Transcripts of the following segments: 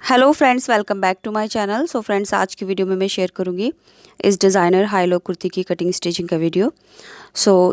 Hello friends, welcome back to my channel. So friends, आज की video में मैं शेयर करूंगी इस डिज़ाइनर हाई लो कुर्ती की कटिंग स्टिचिंग का वीडियो।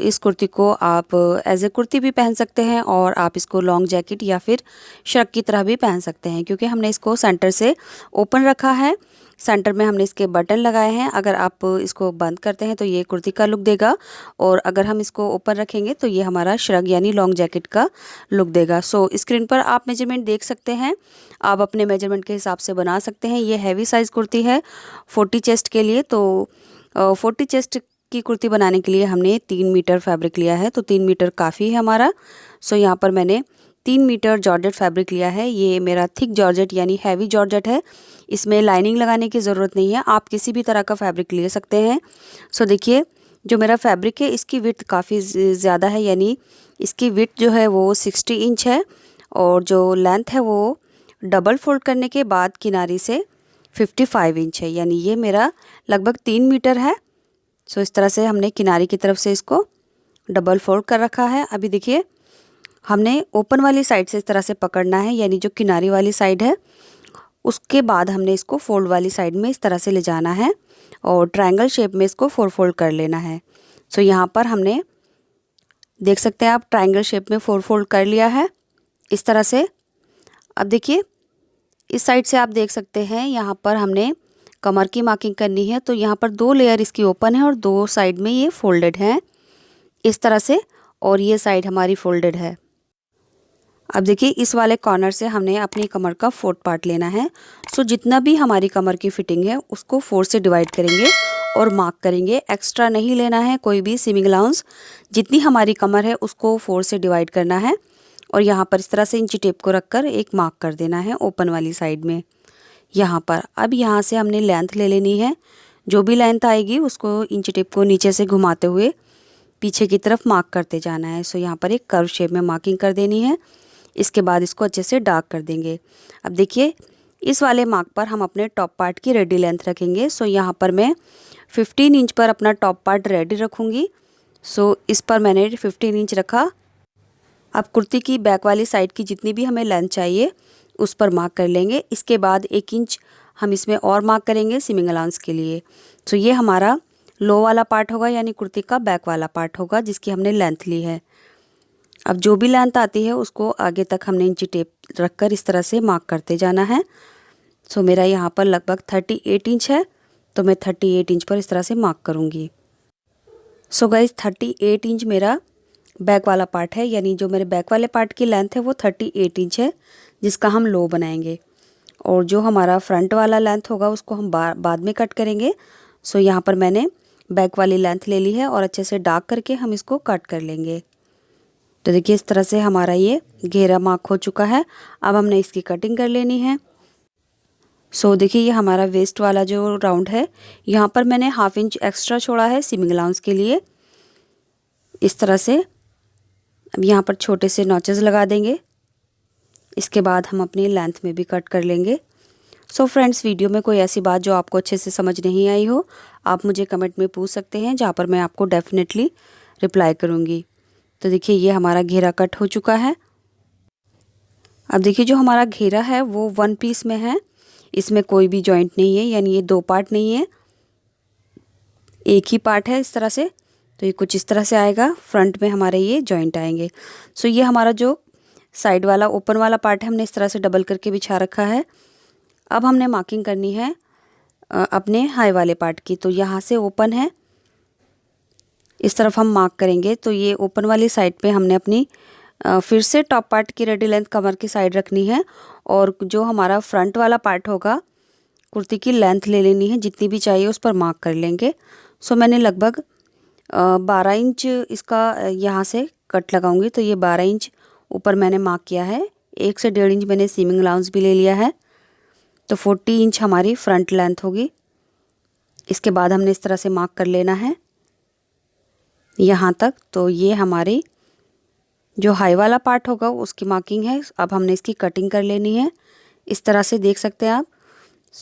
इस कुर्ती को आप एज ए कुर्ती भी पहन सकते हैं और आप इसको लॉन्ग जैकेट या फिर शर्ट की तरह भी पहन सकते हैं, क्योंकि हमने इसको सेंटर से ओपन रखा है। सेंटर में हमने इसके बटन लगाए हैं। अगर आप इसको बंद करते हैं तो ये कुर्ती का लुक देगा, और अगर हम इसको ओपन रखेंगे तो ये हमारा श्रग यानी लॉन्ग जैकेट का लुक देगा। स्क्रीन पर आप मेजरमेंट देख सकते हैं। आप अपने मेजरमेंट के हिसाब से बना सकते हैं। ये हैवी साइज़ कुर्ती है 40 चेस्ट के लिए। 40 चेस्ट की कुर्ती बनाने के लिए हमने 3 मीटर फैब्रिक लिया है, तो 3 मीटर काफ़ी है हमारा। यहाँ पर मैंने 3 मीटर जॉर्जेट फैब्रिक लिया है। ये मेरा थिक जॉर्जेट यानी हैवी जॉर्जेट है। इसमें लाइनिंग लगाने की ज़रूरत नहीं है, आप किसी भी तरह का फैब्रिक ले सकते हैं। देखिए, जो मेरा फैब्रिक है इसकी विड्थ काफ़ी ज़्यादा है, यानी इसकी विड्थ जो है वो 60 इंच है, और जो लेंथ है वो डबल फोल्ड करने के बाद किनारी से 55 इंच है, यानी ये मेरा लगभग 3 मीटर है। इस तरह से हमने किनारी की तरफ से इसको डबल फोल्ड कर रखा है। अभी देखिए, हमने ओपन वाली साइड से इस तरह से पकड़ना है, यानी जो किनारी वाली साइड है, उसके बाद हमने इसको फोल्ड वाली साइड में इस तरह से ले जाना है और ट्रायंगल शेप में इसको 4 फोल्ड कर लेना है। यहाँ पर हमने देख सकते हैं आप ट्रायंगल शेप में 4 फोल्ड कर लिया है इस तरह से। अब देखिए, इस साइड से आप देख सकते हैं यहाँ पर हमने कमर की मार्किंग करनी है। यहाँ पर 2 लेयर इसकी ओपन है और 2 साइड में ये फोल्डेड है इस तरह से, और ये साइड हमारी फोल्डेड है। अब देखिए, इस वाले कॉर्नर से हमने अपनी कमर का 4th पार्ट लेना है। जितना भी हमारी कमर की फिटिंग है उसको 4 से डिवाइड करेंगे और मार्क करेंगे। एक्स्ट्रा नहीं लेना है कोई भी सीमिंग अलाउंस। जितनी हमारी कमर है उसको 4 से डिवाइड करना है, और यहाँ पर इस तरह से इंची टेप को रखकर एक मार्क कर देना है ओपन वाली साइड में यहाँ पर। अब यहाँ से हमने लेंथ ले लेनी है। जो भी लेंथ आएगी उसको इंची टेप को नीचे से घुमाते हुए पीछे की तरफ मार्क करते जाना है। यहाँ पर एक कर्व शेप में मार्किंग कर देनी है। इसके बाद इसको अच्छे से डार्क कर देंगे। अब देखिए, इस वाले मार्क पर हम अपने टॉप पार्ट की रेडी लेंथ रखेंगे। यहाँ पर मैं 15 इंच पर अपना टॉप पार्ट रेडी रखूँगी। इस पर मैंने 15 इंच रखा। अब कुर्ती की बैक वाली साइड की जितनी भी हमें लेंथ चाहिए उस पर मार्क कर लेंगे। इसके बाद 1 इंच हम इसमें और मार्क करेंगे सीमिंग अलाउंस के लिए। ये हमारा लो वाला पार्ट होगा, यानी कुर्ती का बैक वाला पार्ट होगा जिसकी हमने लेंथ ली है। अब जो भी लेंथ आती है उसको आगे तक हमने इंची टेप रखकर इस तरह से मार्क करते जाना है। मेरा यहाँ पर लगभग 38 इंच है, तो मैं 38 इंच पर इस तरह से मार्क करूँगी। गाइस, 38 इंच मेरा बैक वाला पार्ट है, यानी जो मेरे बैक वाले पार्ट की लेंथ है वो 38 इंच है, जिसका हम लो बनाएंगे। और जो हमारा फ्रंट वाला लेंथ होगा उसको हम बाद में कट करेंगे। यहाँ पर मैंने बैक वाली लेंथ ले ली है और अच्छे से डार्क करके हम इसको कट कर लेंगे। देखिए, इस तरह से हमारा ये घेरा मार्क हो चुका है। अब हमने इसकी कटिंग कर लेनी है। देखिए, ये हमारा वेस्ट वाला जो राउंड है, यहाँ पर मैंने 1/2 इंच एक्स्ट्रा छोड़ा है सीमिंग अलाउंस के लिए इस तरह से। अब यहाँ पर छोटे से नॉचेस लगा देंगे। इसके बाद हम अपनी लेंथ में भी कट कर लेंगे। फ्रेंड्स, वीडियो में कोई ऐसी बात जो आपको अच्छे से समझ नहीं आई हो, आप मुझे कमेंट में पूछ सकते हैं, जहाँ पर मैं आपको डेफिनेटली रिप्लाई करूँगी। देखिए, ये हमारा घेरा कट हो चुका है। अब देखिए, जो हमारा घेरा है वो 1 पीस में है, इसमें कोई भी जॉइंट नहीं है, यानी ये 2 पार्ट नहीं है, एक ही पार्ट है इस तरह से। ये कुछ इस तरह से आएगा। फ्रंट में हमारे ये जॉइंट आएंगे। ये हमारा जो साइड वाला ओपन वाला पार्ट है हमने इस तरह से डबल करके बिछा रखा है। अब हमने मार्किंग करनी है अपने हाई वाले पार्ट की। यहाँ से ओपन है, इस तरफ हम मार्क करेंगे। ये ओपन वाली साइड पे हमने अपनी फिर से टॉप पार्ट की रेडी लेंथ कमर की साइड रखनी है, और जो हमारा फ्रंट वाला पार्ट होगा कुर्ती की लेंथ ले लेनी है, जितनी भी चाहिए उस पर मार्क कर लेंगे। मैंने लगभग 12 इंच इसका यहाँ से कट लगाऊंगी। ये 12 इंच ऊपर मैंने मार्क किया है। 1 से 1.5 इंच मैंने सीमिंग अलाउंस भी ले लिया है। 40 इंच हमारी फ्रंट लेंथ होगी। इसके बाद हमने इस तरह से मार्क कर लेना है यहाँ तक। ये हमारी जो हाई वाला पार्ट होगा उसकी मार्किंग है। अब हमने इसकी कटिंग कर लेनी है इस तरह से, देख सकते हैं आप।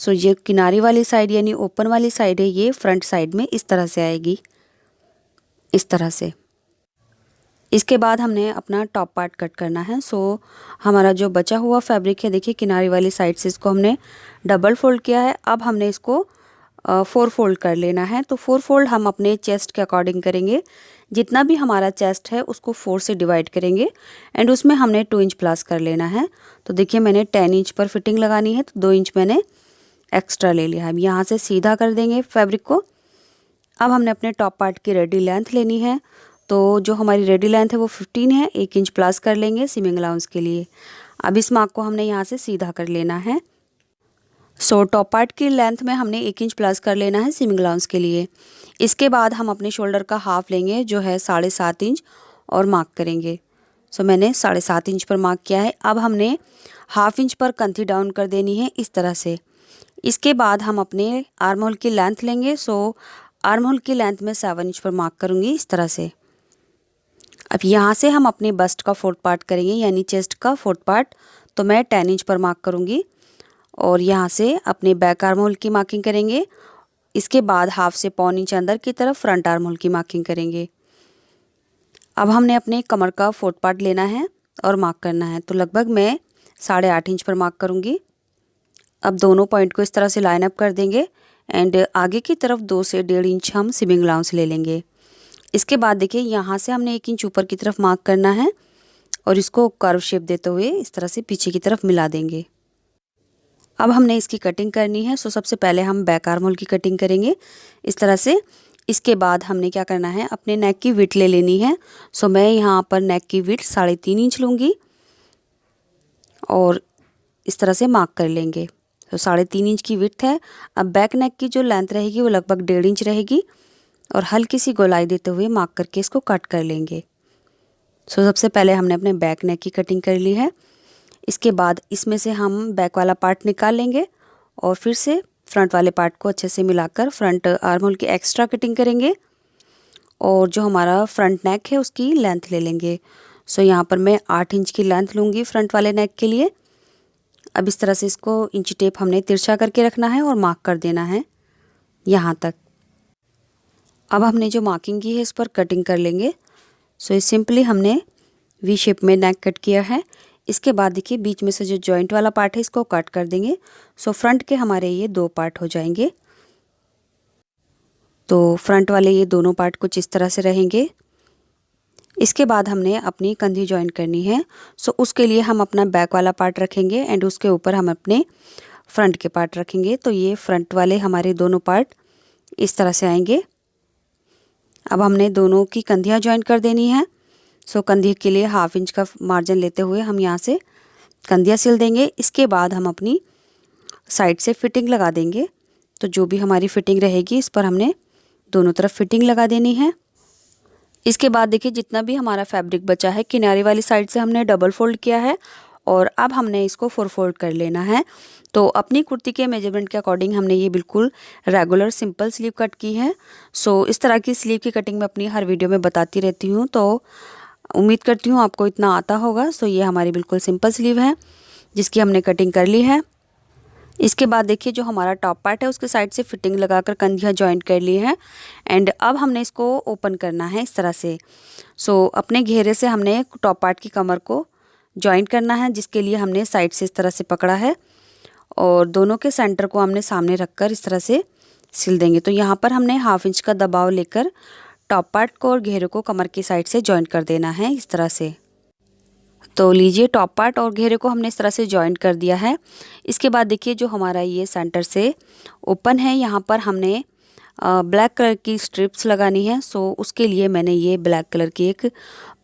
ये किनारी वाली साइड यानी ओपन वाली साइड है, ये फ्रंट साइड में इस तरह से आएगी, इस तरह से। इसके बाद हमने अपना टॉप पार्ट कट करना है। सो हमारा जो बचा हुआ फैब्रिक है, देखिए किनारे वाली साइड से इसको हमने डबल फोल्ड किया है। अब हमने इसको 4 फोल्ड कर लेना है। तो 4 फोल्ड हम अपने चेस्ट के अकॉर्डिंग करेंगे। जितना भी हमारा चेस्ट है उसको 4 से डिवाइड करेंगे एंड उसमें हमने 2 इंच प्लस कर लेना है। तो देखिए मैंने 10 इंच पर फिटिंग लगानी है, तो 2 इंच मैंने एक्स्ट्रा ले लिया है। हम यहाँ से सीधा कर देंगे फैब्रिक को। अब हमने अपने टॉप पार्ट की रेडी लेंथ लेनी है। तो जो हमारी रेडी लेंथ है वो 15 है, 1 इंच प्लस कर लेंगे सीमिंग अलाउंस के लिए। अब इस मार्क को हमने यहाँ से सीधा कर लेना है। सो टॉप पार्ट की लेंथ में हमने 1 इंच प्लस कर लेना है सीमिंग अलाउंस के लिए। इसके बाद हम अपने शोल्डर का हाफ लेंगे जो है 7.5 इंच और मार्क करेंगे। सो मैंने 7.5 इंच पर मार्क किया है। अब हमने हाफ इंच पर कंथी डाउन कर देनी है इस तरह से। इसके बाद हम अपने आर्म होल की लेंथ लेंगे। सो आर्म होल की लेंथ में 7 इंच पर मार्क करूँगी इस तरह से। अब यहाँ से हम अपने बस्ट का 4th पार्ट करेंगे, यानी चेस्ट का 4th पार्ट। तो मैं 10 इंच पर मार्क करूँगी और यहाँ से अपने बैक आर्म होल की मार्किंग करेंगे। इसके बाद हाफ से पौन इंच अंदर की तरफ फ्रंट आर्म होल की मार्किंग करेंगे। अब हमने अपने कमर का 4th पार्ट लेना है और मार्क करना है। तो लगभग मैं 8.5 इंच पर मार्क करूँगी। अब दोनों पॉइंट को इस तरह से लाइन अप कर देंगे एंड आगे की तरफ 2 से 1.5 इंच हम सीमिंग अलाउंस ले लेंगे। इसके बाद देखिए यहाँ से हमने 1 इंच ऊपर की तरफ मार्क करना है और इसको कर्व शेप देते हुए इस तरह से पीछे की तरफ मिला देंगे। अब हमने इसकी कटिंग करनी है। सो सबसे पहले हम बैक आर्म होल की कटिंग करेंगे इस तरह से। इसके बाद हमने क्या करना है, अपने नेक की विड्थ ले लेनी है। सो मैं यहाँ पर नेक की विड्थ 3.5 इंच लूँगी और इस तरह से मार्क कर लेंगे। तो 3.5 इंच की विड्थ है। अब बैक नेक की जो लेंथ रहेगी वो लगभग 1.5 इंच रहेगी और हल्की सी गोलाई देते हुए मार्क करके इसको कट कर लेंगे। सो सबसे पहले हमने अपने बैक नेक की कटिंग कर ली है। इसके बाद इसमें से हम बैक वाला पार्ट निकाल लेंगे और फिर से फ्रंट वाले पार्ट को अच्छे से मिलाकर फ्रंट आर्म होल की एक्स्ट्रा कटिंग करेंगे और जो हमारा फ्रंट नेक है उसकी लेंथ ले लेंगे। सो यहाँ पर मैं 8 इंच की लेंथ लूँगी फ्रंट वाले नेक के लिए। अब इस तरह से इसको इंची टेप हमने तिरछा करके रखना है और मार्क कर देना है यहाँ तक। अब हमने जो मार्किंग की है इस पर कटिंग कर लेंगे। सो इस सिंपली हमने वी शेप में नेक कट किया है। इसके बाद देखिए बीच में से जो जॉइंट वाला पार्ट है इसको कट कर देंगे। सो फ्रंट के हमारे ये 2 पार्ट हो जाएंगे। तो फ्रंट वाले ये दोनों पार्ट कुछ इस तरह से रहेंगे। इसके बाद हमने अपनी कंधी जॉइन करनी है। सो उसके लिए हम अपना बैक वाला पार्ट रखेंगे एंड उसके ऊपर हम अपने फ्रंट के पार्ट रखेंगे। तो ये फ्रंट वाले हमारे दोनों पार्ट इस तरह से आएंगे। अब हमने दोनों की कंधियाँ जॉइन कर देनी है। सो कंधी के लिए 1/2 इंच का मार्जिन लेते हुए हम यहाँ से कंधियाँ सिल देंगे। इसके बाद हम अपनी साइड से फिटिंग लगा देंगे। तो जो भी हमारी फिटिंग रहेगी इस पर हमने दोनों तरफ फिटिंग लगा देनी है। इसके बाद देखिए जितना भी हमारा फैब्रिक बचा है किनारे वाली साइड से हमने डबल फोल्ड किया है और अब हमने इसको 4 फोल्ड कर लेना है। तो अपनी कुर्ती के मेजरमेंट के अकॉर्डिंग हमने ये बिल्कुल रेगुलर सिंपल स्लीव कट की है। सो इस तरह की स्लीव की कटिंग मैं अपनी हर वीडियो में बताती रहती हूँ, तो उम्मीद करती हूँ आपको इतना आता होगा। सो ये हमारी बिल्कुल सिंपल स्लीव है जिसकी हमने कटिंग कर ली है। इसके बाद देखिए जो हमारा टॉप पार्ट है उसके साइड से फिटिंग लगाकर कंधियाँ जॉइंट कर ली है एंड अब हमने इसको ओपन करना है इस तरह से। सो अपने घेरे से हमने टॉप पार्ट की कमर को जॉइंट करना है, जिसके लिए हमने साइड से इस तरह से पकड़ा है और दोनों के सेंटर को हमने सामने रखकर इस तरह से सिल देंगे। तो यहाँ पर हमने 1/2 इंच का दबाव लेकर टॉप पार्ट को और घेरे को कमर की साइड से जॉइंट कर देना है इस तरह से। तो लीजिए टॉप पार्ट और घेरे को हमने इस तरह से जॉइंट कर दिया है। इसके बाद देखिए जो हमारा ये सेंटर से ओपन है यहाँ पर हमने ब्लैक कलर की स्ट्रिप्स लगानी है। सो उसके लिए मैंने ये ब्लैक कलर की एक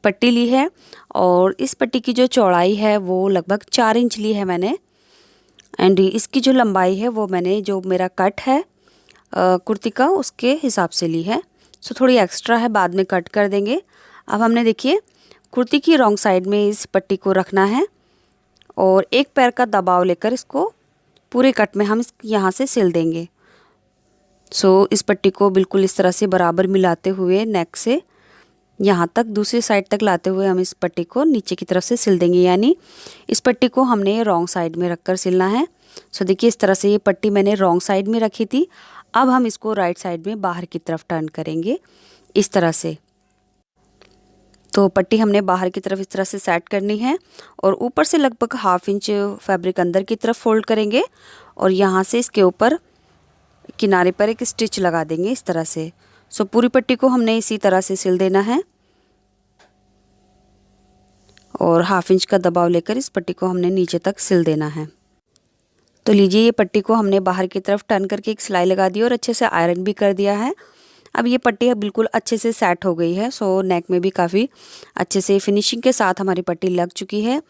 पट्टी ली है और इस पट्टी की जो चौड़ाई है वो लगभग 4 इंच ली है मैंने एंड इसकी जो लंबाई है वो मैंने जो मेरा कट है कुर्ती का उसके हिसाब से ली है। सो थोड़ी एक्स्ट्रा है, बाद में कट कर देंगे। अब हमने देखिए कुर्ती की रॉन्ग साइड में इस पट्टी को रखना है और एक पैर का दबाव लेकर इसको पूरे कट में हम यहाँ से सिल देंगे। सो इस पट्टी को बिल्कुल इस तरह से बराबर मिलाते हुए नेक से यहाँ तक दूसरी साइड तक लाते हुए हम इस पट्टी को नीचे की तरफ से सिल देंगे, यानी इस पट्टी को हमने रॉन्ग साइड में रखकर सिलना है। सो देखिए इस तरह से ये पट्टी मैंने रॉन्ग साइड में रखी थी। अब हम इसको राइट साइड में बाहर की तरफ टर्न करेंगे इस तरह से। तो पट्टी हमने बाहर की तरफ इस तरह से सेट करनी है और ऊपर से लगभग 1/2 इंच फैब्रिक अंदर की तरफ फोल्ड करेंगे और यहाँ से इसके ऊपर किनारे पर एक स्टिच लगा देंगे इस तरह से। सो पूरी पट्टी को हमने इसी तरह से सिल देना है और 1/2 इंच का दबाव लेकर इस पट्टी को हमने नीचे तक सिल देना है। तो लीजिए, ये पट्टी को हमने बाहर की तरफ टर्न करके एक सिलाई लगा दी और अच्छे से आयरन भी कर दिया है। अब ये पट्टी बिल्कुल अच्छे से सेट हो गई है। सो नेक में भी काफ़ी अच्छे से फिनिशिंग के साथ हमारी पट्टी लग चुकी है।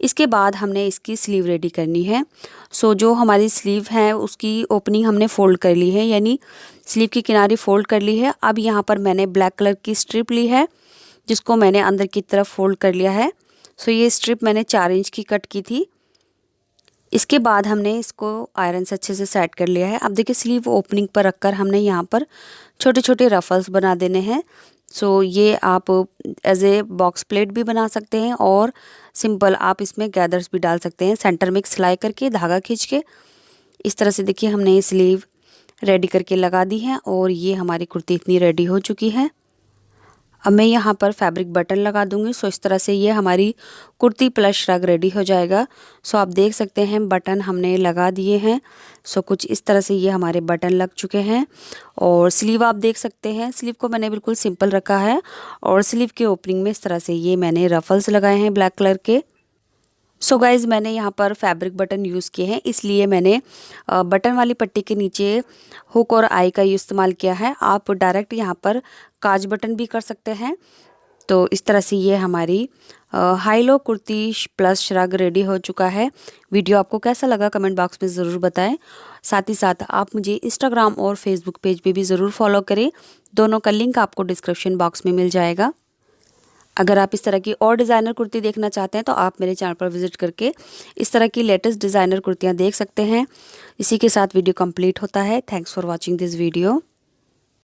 इसके बाद हमने इसकी स्लीव रेडी करनी है। सो जो हमारी स्लीव है उसकी ओपनिंग हमने फ़ोल्ड कर ली है, यानी स्लीव की किनारी फ़ोल्ड कर ली है। अब यहाँ पर मैंने ब्लैक कलर की स्ट्रिप ली है जिसको मैंने अंदर की तरफ फ़ोल्ड कर लिया है। सो ये स्ट्रिप मैंने 4 इंच की कट की थी। इसके बाद हमने इसको आयरन से अच्छे से सेट कर लिया है। अब देखिए, स्लीव ओपनिंग पर रखकर हमने यहाँ पर छोटे छोटे रफल्स बना देने हैं। सो ये आप एज ए बॉक्स प्लेट भी बना सकते हैं और सिंपल आप इसमें गैदर्स भी डाल सकते हैं। सेंटर में एक सिलाई करके धागा खींच के इस तरह से देखिए हमने ये स्लीव रेडी करके लगा दी है और ये हमारी कुर्ती इतनी रेडी हो चुकी है। अब मैं यहाँ पर फैब्रिक बटन लगा दूंगी। सो इस तरह से ये हमारी कुर्ती प्लस श्रग रेडी हो जाएगा। सो आप देख सकते हैं बटन हमने लगा दिए हैं। सो कुछ इस तरह से ये हमारे बटन लग चुके हैं और स्लीव आप देख सकते हैं, स्लीव को मैंने बिल्कुल सिंपल रखा है और स्लीव के ओपनिंग में इस तरह से ये मैंने रफल्स लगाए हैं ब्लैक कलर के। सो गाइज़, मैंने यहाँ पर फैब्रिक बटन यूज़ किए हैं, इसलिए मैंने बटन वाली पट्टी के नीचे हुक और आई का इस्तेमाल किया है। आप डायरेक्ट यहाँ पर काज बटन भी कर सकते हैं। तो इस तरह से ये हमारी high low kurti plus shrug ready हो चुका है। वीडियो आपको कैसा लगा कमेंट बॉक्स में ज़रूर बताएं। साथ ही साथ आप मुझे इंस्टाग्राम और फेसबुक पेज पे भी ज़रूर फॉलो करें। दोनों का लिंक आपको डिस्क्रिप्शन बॉक्स में मिल जाएगा। अगर आप इस तरह की और डिज़ाइनर कुर्ती देखना चाहते हैं तो आप मेरे चैनल पर विजिट करके इस तरह की लेटेस्ट डिज़ाइनर कुर्तियाँ देख सकते हैं। इसी के साथ वीडियो कंप्लीट होता है। Thanks for watching this video.